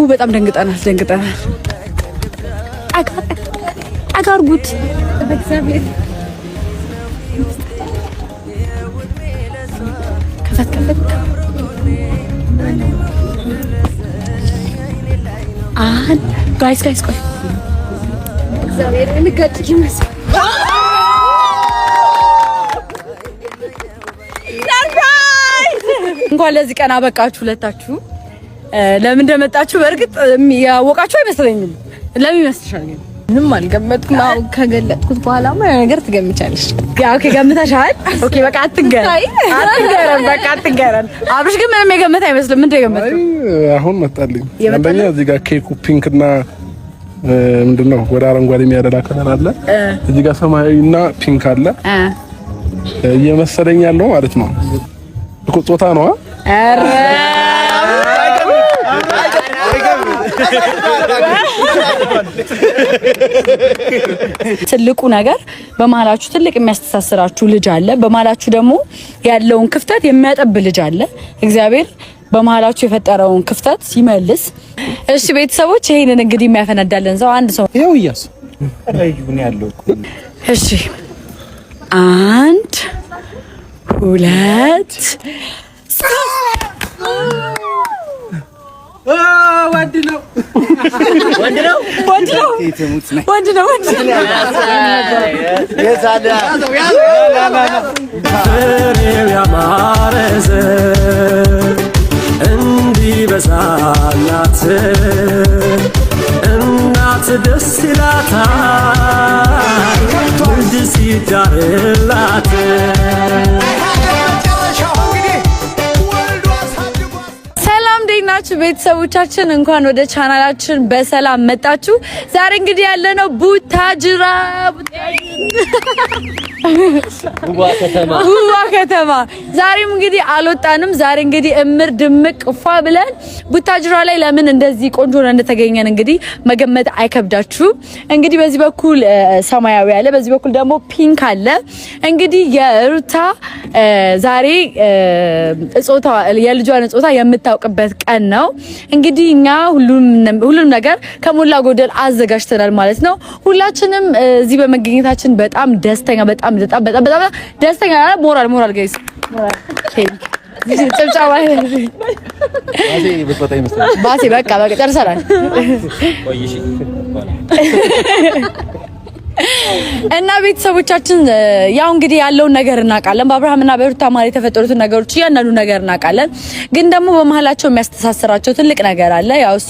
በጣም ደንግጠናል። አጋርጉት በእግዚአብሔር ከፈት ጋይስ ቆይ እግዚአብሔር እንጋጭ ይመስል እንኳን ለዚህ ቀን አበቃችሁ ሁለታችሁ። ለምን እንደመጣችሁ በእርግጥ ያወቃችሁ አይመስለኝም። ለምን ይመስልሻል? ምንም አልገመትኩም። አሁን ከገለጥኩት በኋላማ ነገር ትገምቻለሽ። ያው ከገምተሻል። ኦኬ በቃ አትገረም። አብርሽ ግን ምንም የገመተ አይመስልም። ምንድን ነው የገመተው? አሁን መጣልኝ። አንደኛ እዚህ ጋር ኬኩ ፒንክና ምንድነው ወደ አረንጓዴ የሚያደላ ከለር አለ። እዚህ ጋር ሰማያዊና ፒንክ አለ እየመሰለኝ ያለው ማለት ነው እኮ ጾታ ነው። አረ ትልቁ ነገር በመሃላችሁ ትልቅ የሚያስተሳስራችሁ ልጅ አለ። በመሃላችሁ ደግሞ ያለውን ክፍተት የሚያጠብ ልጅ አለ። እግዚአብሔር በመሃላችሁ የፈጠረውን ክፍተት ሲመልስ። እሺ ቤተሰቦች ይሄንን እንግዲህ የሚያፈነዳለን ሰው አንድ ሰው ይኸው እያሱ ረዩን ያለው እሺ 1 2 ወንድ ነው ፍሬው ያማረ ዘር እንዲበዛላት እናት ደስ ይላታል ልጅ ሲዳርላት። ናችሁ ቤተሰቦቻችን እንኳን ወደ ቻናላችን በሰላም መጣችሁ። ዛሬ እንግዲህ ያለነው ቡታጅራ ውባ ከተማ ዛሬም እንግዲህ አልወጣንም። ዛሬ እንግዲህ እምር ድምቅ ፏ ብለን ቡታጅራ ላይ ለምን እንደዚህ ቆንጆ ነው እንደተገኘን እንግዲህ መገመት አይከብዳችሁም። እንግዲህ በዚህ በኩል ሰማያዊ አለ፣ በዚህ በኩል ደግሞ ፒንክ አለ። እንግዲህ የሩታ ዛሬ የልጇን ጾታ የምታውቅበት ቀን ነው። እንግዲህ እኛ ሁሉም ነገር ከሞላ ጎደል አዘጋጅተናል ማለት ነው። ሁላችንም እዚህ በመገኘታችን በጣም ደስተኛ በጣም ደስተኛ ሞራል ጋይስ ጭብጨባ ባሴ በቃ ጨርሰናል። እና ቤተሰቦቻችን ያው እንግዲህ ያለውን ነገር እናውቃለን። በአብርሃምና በሩታ ማለት የተፈጠሩትን ነገሮች እያንዳንዱ ነገር እናውቃለን። ግን ደግሞ በመሃላቸው የሚያስተሳስራቸው ትልቅ ነገር አለ። ያው እሱ